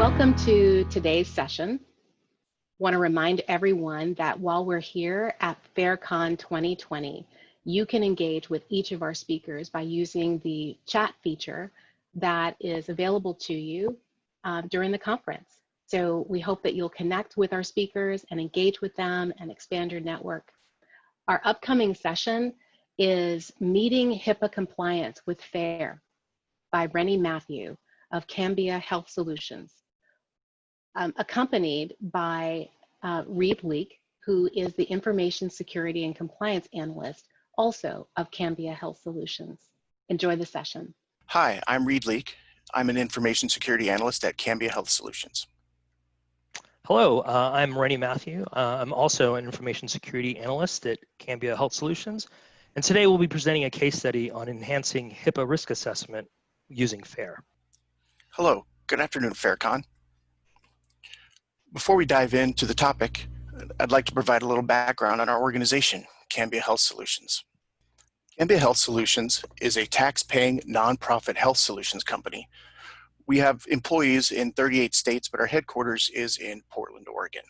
Welcome to today's session. Want to remind everyone that while we're here at FairCon 2020, you can engage with each of our speakers by using the chat feature that is available to you during the conference. So we hope that you'll connect with our speakers and engage with them and expand your network. Our upcoming session is Meeting HIPAA Compliance with FAIR by Mathew of Cambia Health Solutions, accompanied by Reid, Leake, who is the Information Security and Compliance Analyst, also of Cambia Health Solutions. Enjoy the session. Hi, I'm Reid, Leake. I'm an Information Security Analyst at Cambia Health Solutions. Hello, I'm Mathew. I'm also an Information Security Analyst at Cambia Health Solutions. And today we'll be presenting a case study on enhancing HIPAA risk assessment using FAIR. Hello, good afternoon, FairCon. Before we dive into the topic, I'd like to provide a little background on our organization, Cambia Health Solutions. Cambia Health Solutions is a tax-paying nonprofit health solutions company. We have employees in 38 states, but our headquarters is in Portland, Oregon.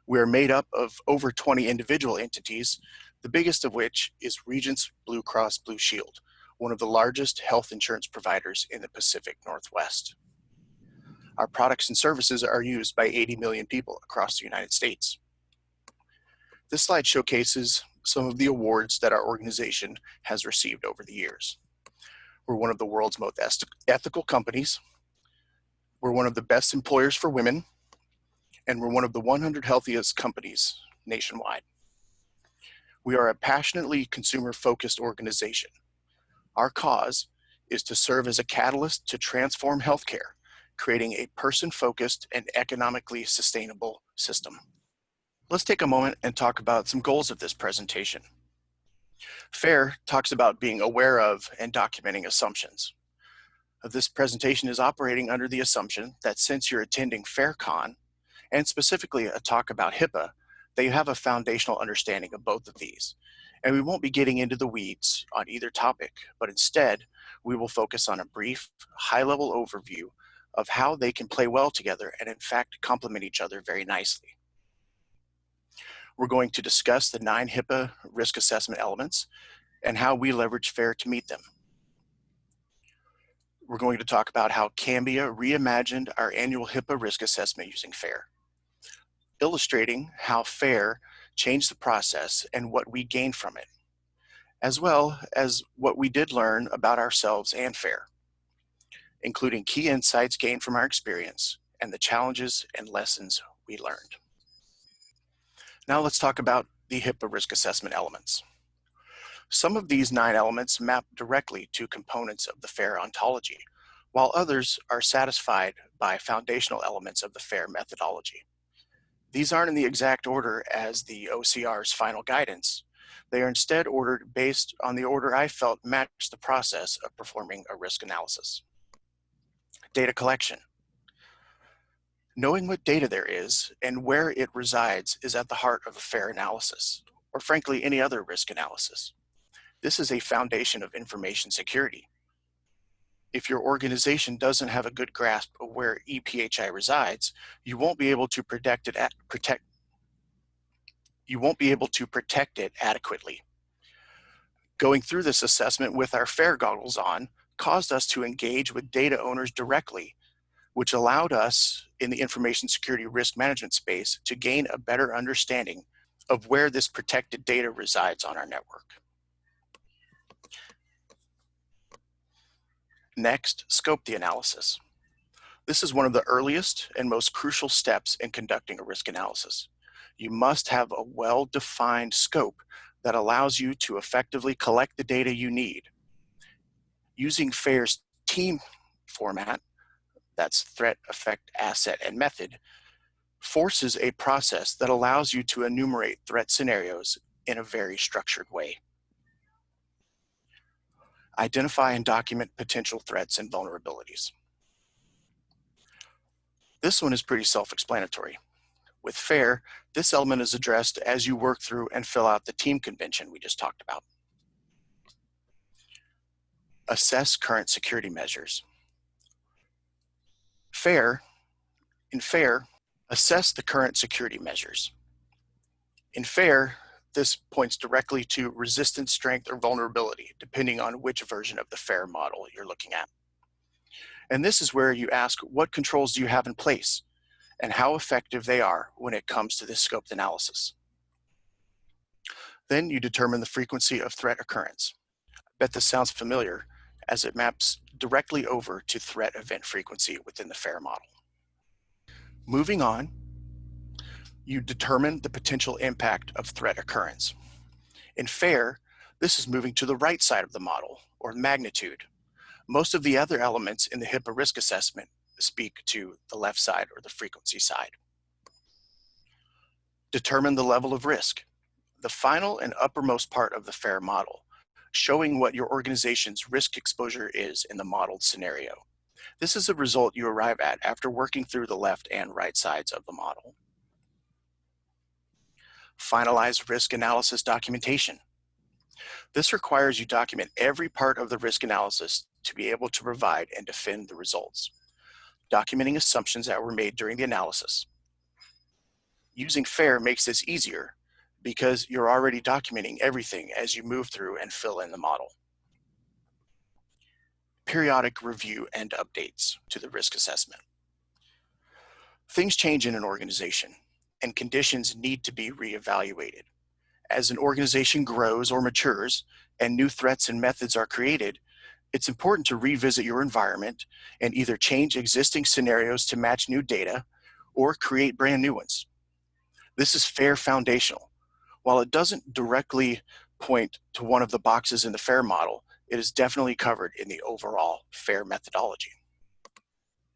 We are made up of over 20 individual entities, the biggest of which is Regence Blue Cross Blue Shield, one of the largest health insurance providers in the Pacific Northwest. Our products and services are used by 80 million people across the United States. This slide showcases some of the awards that our organization has received over the years. We're one of the world's most ethical companies. We're one of the best employers for women, and we're one of the 100 healthiest companies nationwide. We are a passionately consumer-focused organization. Our cause is to serve as a catalyst to transform healthcare, creating a person-focused and economically sustainable system. Let's take a moment and talk about some goals of this presentation. FAIR talks about being aware of and documenting assumptions. This presentation is operating under the assumption that since you're attending FairCon, and specifically a talk about HIPAA, that you have a foundational understanding of both of these. And we won't be getting into the weeds on either topic, but instead, we will focus on a brief, high-level overview of how they can play well together and in fact complement each other very nicely. We're going to discuss the 9 HIPAA risk assessment elements and how we leverage FAIR to meet them. We're going to talk about how Cambia reimagined our annual HIPAA risk assessment using FAIR, illustrating how FAIR changed the process and what we gained from it, as well as what we did learn about ourselves and FAIR, including key insights gained from our experience and the challenges and lessons we learned. Now let's talk about the HIPAA risk assessment elements. Some of these 9 elements map directly to components of the FAIR ontology, while others are satisfied by foundational elements of the FAIR methodology. These aren't in the exact order as the OCR's final guidance. They are instead ordered based on the order I felt matched the process of performing a risk analysis. Data collection. Knowing what data there is and where it resides is at the heart of a FAIR analysis, or frankly, any other risk analysis. This is a foundation of information security. If your organization doesn't have a good grasp of where EPHI resides, you won't be able to protect it adequately. Going through this assessment with our FAIR goggles on caused us to engage with data owners directly, which allowed us in the information security risk management space to gain a better understanding of where this protected data resides on our network. Next, scope the analysis. This is one of the earliest and most crucial steps in conducting a risk analysis. You must have a well-defined scope that allows you to effectively collect the data you need. Using FAIR's team format, that's threat, effect, asset, and method, forces a process that allows you to enumerate threat scenarios in a very structured way. Identify and document potential threats and vulnerabilities. This one is pretty self-explanatory. With FAIR, this element is addressed as you work through and fill out the team convention we just talked about. Assess current security measures. FAIR In FAIR, assess the current security measures. In FAIR, this points directly to resistance strength or vulnerability, depending on which version of the FAIR model you're looking at. And this is where you ask, what controls do you have in place and how effective they are when it comes to this scoped analysis. Then you determine the frequency of threat occurrence. I bet this sounds familiar as it maps directly over to threat event frequency within the FAIR model. Moving on, you determine the potential impact of threat occurrence. In FAIR, this is moving to the right side of the model, or magnitude. Most of the other elements in the HIPAA risk assessment speak to the left side or the frequency side. Determine the level of risk. The final and uppermost part of the FAIR model, showing what your organization's risk exposure is in the modeled scenario. This is a result you arrive at after working through the left and right sides of the model. Finalize risk analysis documentation. This requires you document every part of the risk analysis to be able to provide and defend the results, documenting assumptions that were made during the analysis. Using FAIR makes this easier because you're already documenting everything as you move through and fill in the model. Periodic review and updates to the risk assessment. Things change in an organization, and conditions need to be reevaluated. As an organization grows or matures and new threats and methods are created, it's important to revisit your environment and either change existing scenarios to match new data or create brand new ones. This is FAIR foundational. While it doesn't directly point to one of the boxes in the FAIR model, it is definitely covered in the overall FAIR methodology.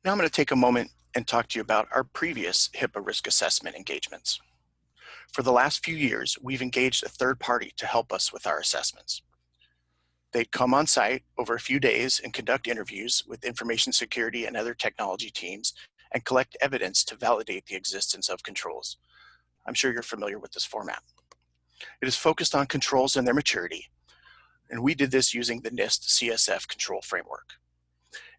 Now I'm going to take a moment and talk to you about our previous HIPAA risk assessment engagements. For the last few years, we've engaged a third party to help us with our assessments. They'd come on site over a few days and conduct interviews with information security and other technology teams and collect evidence to validate the existence of controls. I'm sure you're familiar with this format. It is focused on controls and their maturity, and we did this using the NIST CSF control framework.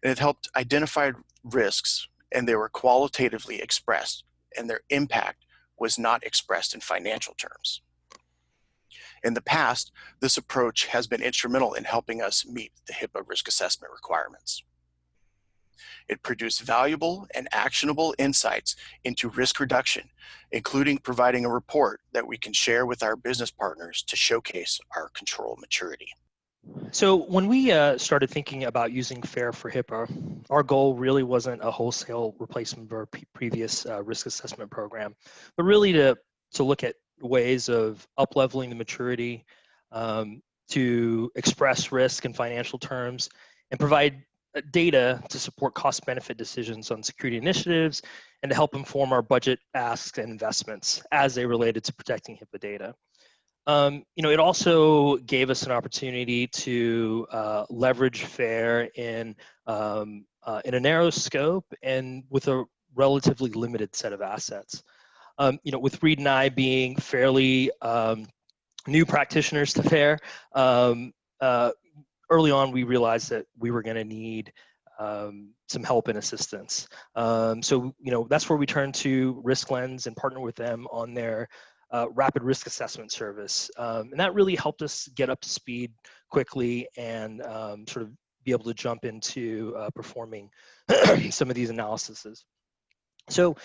And it helped identify risks, and they were qualitatively expressed, and their impact was not expressed in financial terms. In the past, this approach has been instrumental in helping us meet the HIPAA risk assessment requirements. It produced valuable and actionable insights into risk reduction, including providing a report that we can share with our business partners to showcase our control maturity. So when we started thinking about using FAIR for HIPAA, our goal really wasn't a wholesale replacement of our previous risk assessment program, but really to look at ways of up-leveling the maturity, to express risk in financial terms, and provide data to support cost-benefit decisions on security initiatives, and to help inform our budget asks and investments as they related to protecting HIPAA data. It also gave us an opportunity to leverage FAIR in a narrow scope and with a relatively limited set of assets. With Reid and I being fairly new practitioners to FAIR, early on we realized that we were going to need some help and assistance. So that's where we turned to RiskLens and partner with them on their rapid risk assessment service. And that really helped us get up to speed quickly and sort of be able to jump into performing some of these analyses. So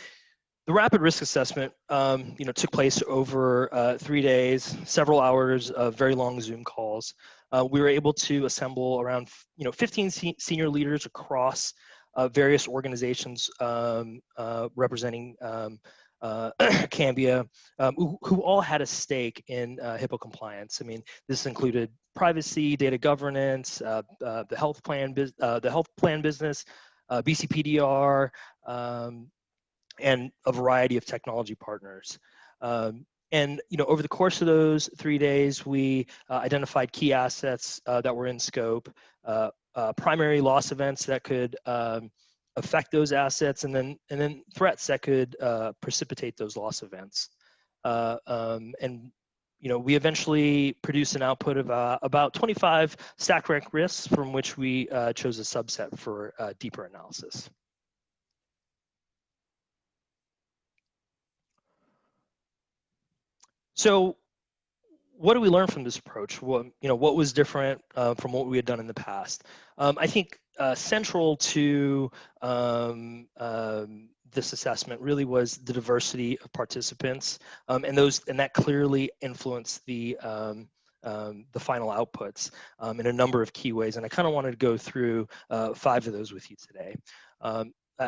the rapid risk assessment took place over 3 days, several hours of very long Zoom calls. We were able to assemble around 15 senior leaders across various organizations representing Cambia, who all had a stake in HIPAA compliance. I mean, this included privacy, data governance, the health plan business, BCPDR, and a variety of technology partners. And over the course of those 3 days, we identified key assets that were in scope, primary loss events that could affect those assets, and then threats that could precipitate those loss events. And we eventually produced an output of about 25 stack rank risks, from which we chose a subset for deeper analysis. So what do we learn from this approach? What was different from what we had done in the past? I think central to this assessment really was the diversity of participants, and that clearly influenced the final outputs in a number of key ways. And I kind of wanted to go through 5 of those with you today.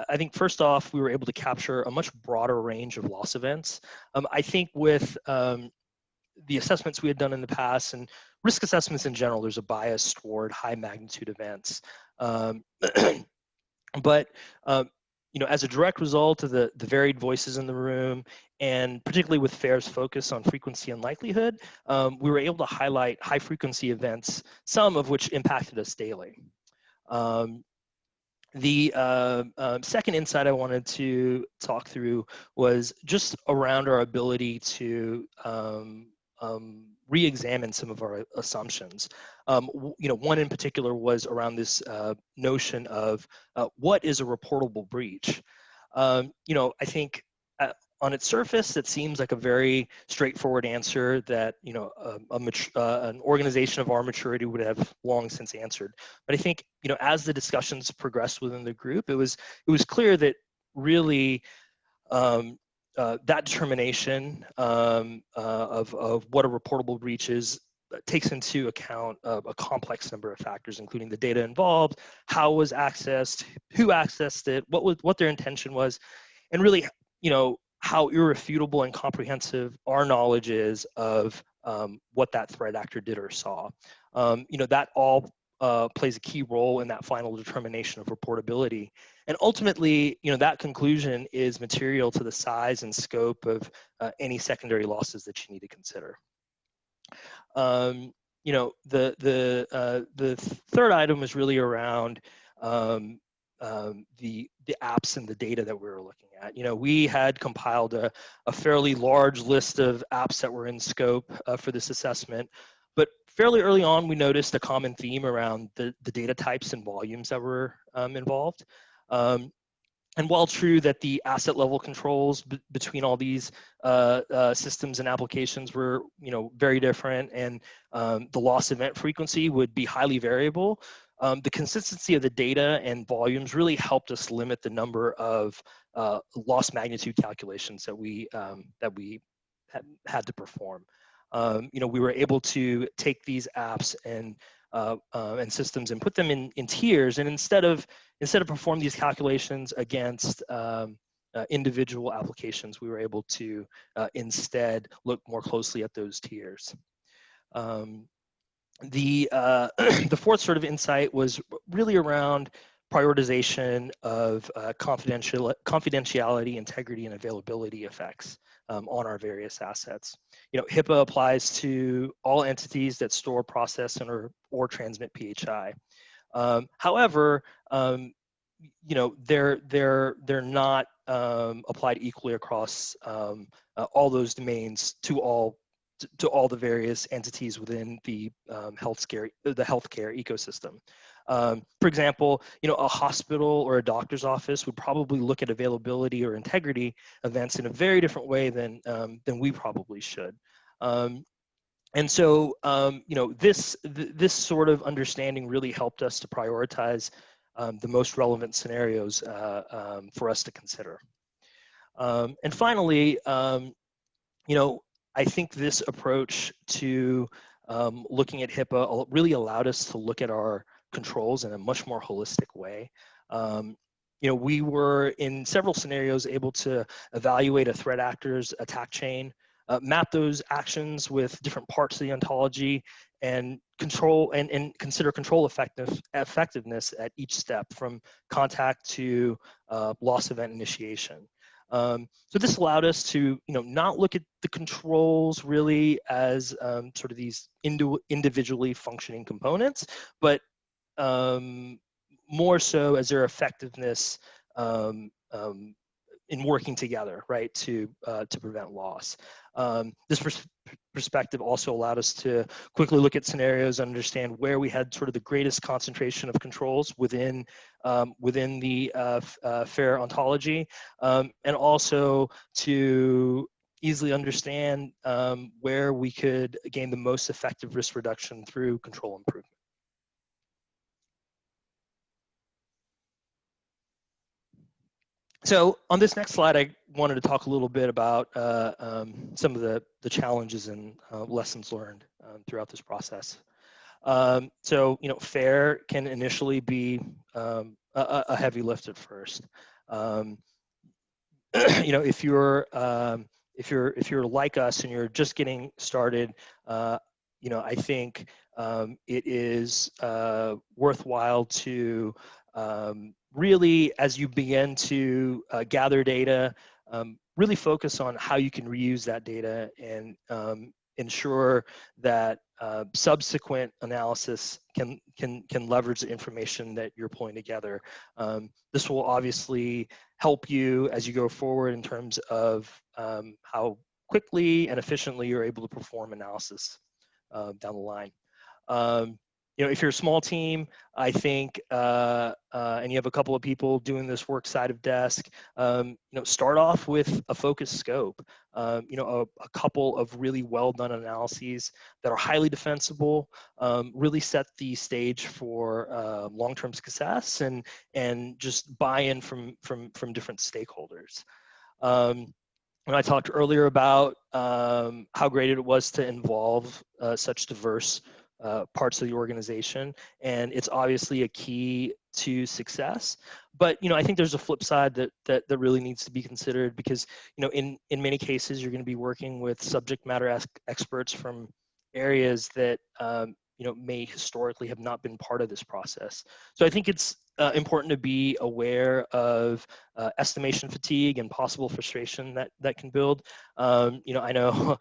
I think first off, we were able to capture a much broader range of loss events. I think with the assessments we had done in the past and risk assessments in general, there's a bias toward high magnitude events. But as a direct result of the varied voices in the room, and particularly with FAIR's focus on frequency and likelihood, we were able to highlight high frequency events, some of which impacted us daily. The second insight I wanted to talk through was just around our ability to re-examine some of our assumptions. One in particular was around this notion of what is a reportable breach. I think on its surface, it seems like a very straightforward answer that an organization of our maturity would have long since answered. But I think as the discussions progressed within the group, it was clear that really that determination of what a reportable breach is takes into account a complex number of factors, including the data involved, how it was accessed, who accessed it, what their intention was, and really how irrefutable and comprehensive our knowledge is of what that threat actor did or saw. That all plays a key role in that final determination of reportability. And ultimately, that conclusion is material to the size and scope of any secondary losses that you need to consider. The third item is really around the apps and the data that we were looking at. We had compiled a fairly large list of apps that were in scope for this assessment, but fairly early on, we noticed a common theme around the data types and volumes that were involved. And while true that the asset level controls between all these systems and applications were, very different, and the loss event frequency would be highly variable, the consistency of the data and volumes really helped us limit the number of loss magnitude calculations that we had to perform. We were able to take these apps and systems and put them in tiers, and instead of perform these calculations against individual applications, we were able to instead look more closely at those tiers. The fourth sort of insight was really around prioritization of confidentiality, integrity, and availability effects on our various assets. HIPAA applies to all entities that store, process, or transmit PHI. However, they're not applied equally across all those domains to all the various entities within the healthcare ecosystem. For example, a hospital or a doctor's office would probably look at availability or integrity events in a very different way than we probably should. And so, this sort of understanding really helped us to prioritize the most relevant scenarios for us to consider. And finally, I think this approach to looking at HIPAA really allowed us to look at our controls in a much more holistic way. We were in several scenarios able to evaluate a threat actor's attack chain, map those actions with different parts of the ontology, and control and consider control effectiveness at each step, from contact to loss event initiation. So this allowed us to, not look at the controls really as sort of these individually functioning components, but more so as their effectiveness in working together, right, to prevent loss. This perspective also allowed us to quickly look at scenarios and understand where we had sort of the greatest concentration of controls within the FAIR ontology, and also to easily understand where we could gain the most effective risk reduction through control improvement. So on this next slide, I wanted to talk a little bit about some of the challenges and lessons learned throughout this process. So, FAIR can initially be a heavy lift at first. If you're like us and you're just getting started, I think it is worthwhile to really, as you begin to gather data, really focus on how you can reuse that data and ensure that subsequent analysis can leverage the information that you're pulling together. This will obviously help you as you go forward in terms of how quickly and efficiently you're able to perform analysis down the line. If you're a small team, I think, and you have a couple of people doing this work side of desk, start off with a focused scope. A couple of really well done analyses that are highly defensible, really set the stage for long-term success and just buy-in from different stakeholders. When I talked earlier about how great it was to involve such diverse parts of the organization, and it's obviously a key to success. But I think there's a flip side that really needs to be considered, because in many cases you're going to be working with subject matter experts from areas that may historically have not been part of this process. So I think it's important to be aware of estimation fatigue and possible frustration that can build. I know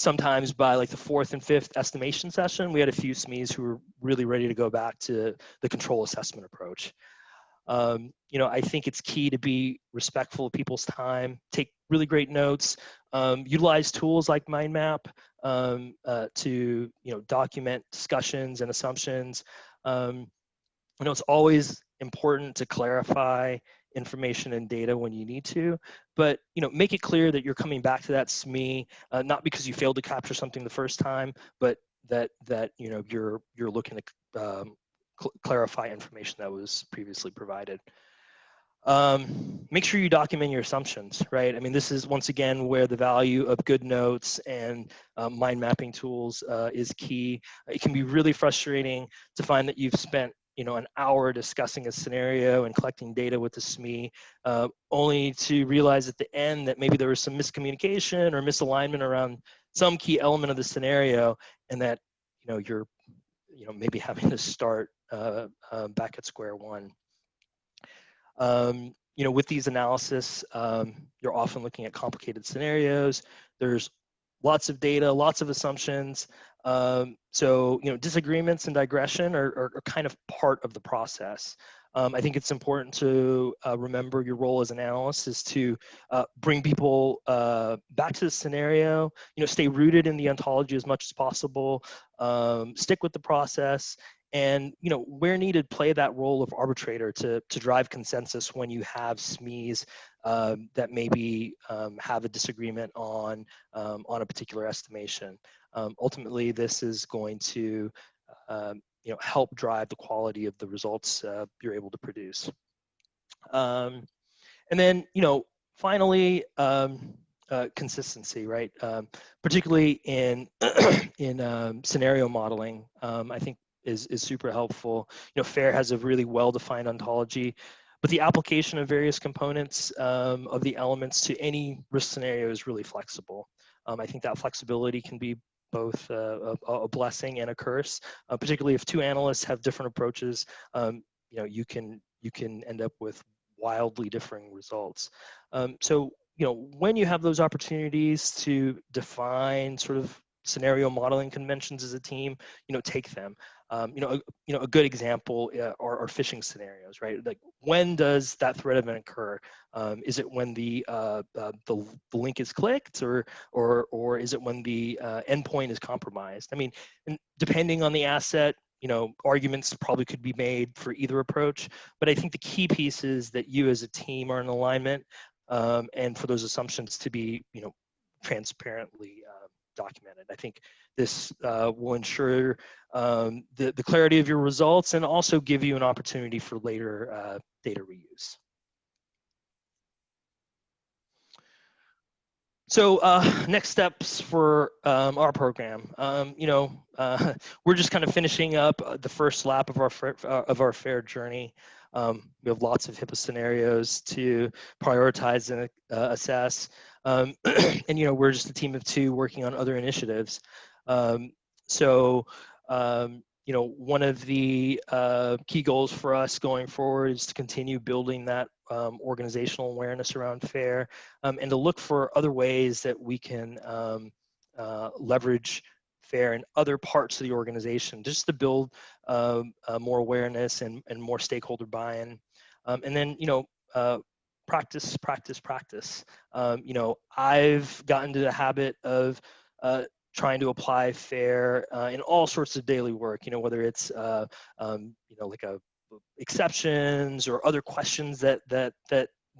sometimes by like the fourth and fifth estimation session, we had a few SMEs who were really ready to go back to the control assessment approach. I think it's key to be respectful of people's time, take really great notes, utilize tools like mind map to document discussions and assumptions. It's always important to clarify information and data when you need to, but make it clear that you're coming back to that SME not because you failed to capture something the first time, but that you're looking to clarify information that was previously provided. Make sure you document your assumptions, right? I mean, this is once again where the value of good notes and mind mapping tools is key. It can be really frustrating to find that you've spent an hour discussing a scenario and collecting data with the SME, only to realize at the end that maybe there was some miscommunication or misalignment around some key element of the scenario, and that you're maybe having to start back at square one. With these analysis, you're often looking at complicated scenarios. There's lots of data, lots of assumptions. So disagreements and digression are kind of part of the process. I think it's important to remember your role as an analyst is to bring people back to the scenario, stay rooted in the ontology as much as possible, stick with the process, and where needed, play that role of arbitrator to drive consensus when you have SMEs that maybe have a disagreement on a particular estimation. Ultimately, this is going to help drive the quality of the results you're able to produce. And then finally, consistency, right? Particularly in in scenario modeling, I think is super helpful. FAIR has a really well-defined ontology, but the application of various components of the elements to any risk scenario is really flexible. I think that flexibility can be both a blessing and a curse, particularly if two analysts have different approaches. You can end up with wildly differing results. So when you have those opportunities to define sort of scenario modeling conventions as a team, take them. A good example are phishing scenarios, right? Like, when does that threat event occur? Is it when the link is clicked, or is it when the endpoint is compromised? I mean, and depending on the asset, arguments probably could be made for either approach. But I think the key piece is that you as a team are in alignment. and for those assumptions to be, transparently documented. I think this will ensure the clarity of your results and also give you an opportunity for later data reuse. So next steps for our program. We're just kind of finishing up the first lap of our FAIR journey. We have lots of HIPAA scenarios to prioritize and assess. And we're just a team of 2 working on other initiatives. One of the key goals for us going forward is to continue building that organizational awareness around FAIR, and to look for other ways that we can leverage FAIR in other parts of the organization, just to build more awareness and more stakeholder buy-in. And then, practice. I've gotten to the habit of trying to apply FAIR in all sorts of daily work, whether it's, like exceptions or other questions that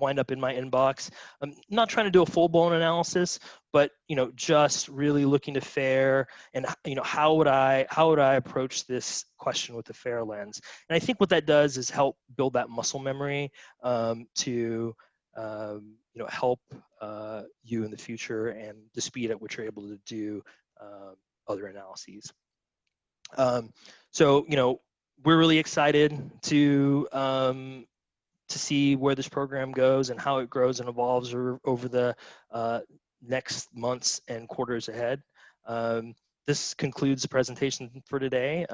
wind up in my inbox. I'm not trying to do a full-blown analysis, but just really looking to FAIR and how would I approach this question with the FAIR lens. And I think what that does is help build that muscle memory to help you in the future and the speed at which you're able to do other analyses. We're really excited to see where this program goes and how it grows and evolves over the next months and quarters ahead. This concludes the presentation for today.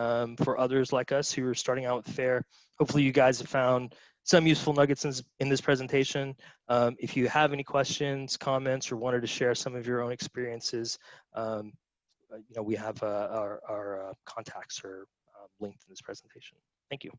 For others like us who are starting out with FAIR, hopefully you guys have found some useful nuggets in this presentation. If you have any questions, comments, or wanted to share some of your own experiences, we have our contacts are linked in this presentation. Thank you.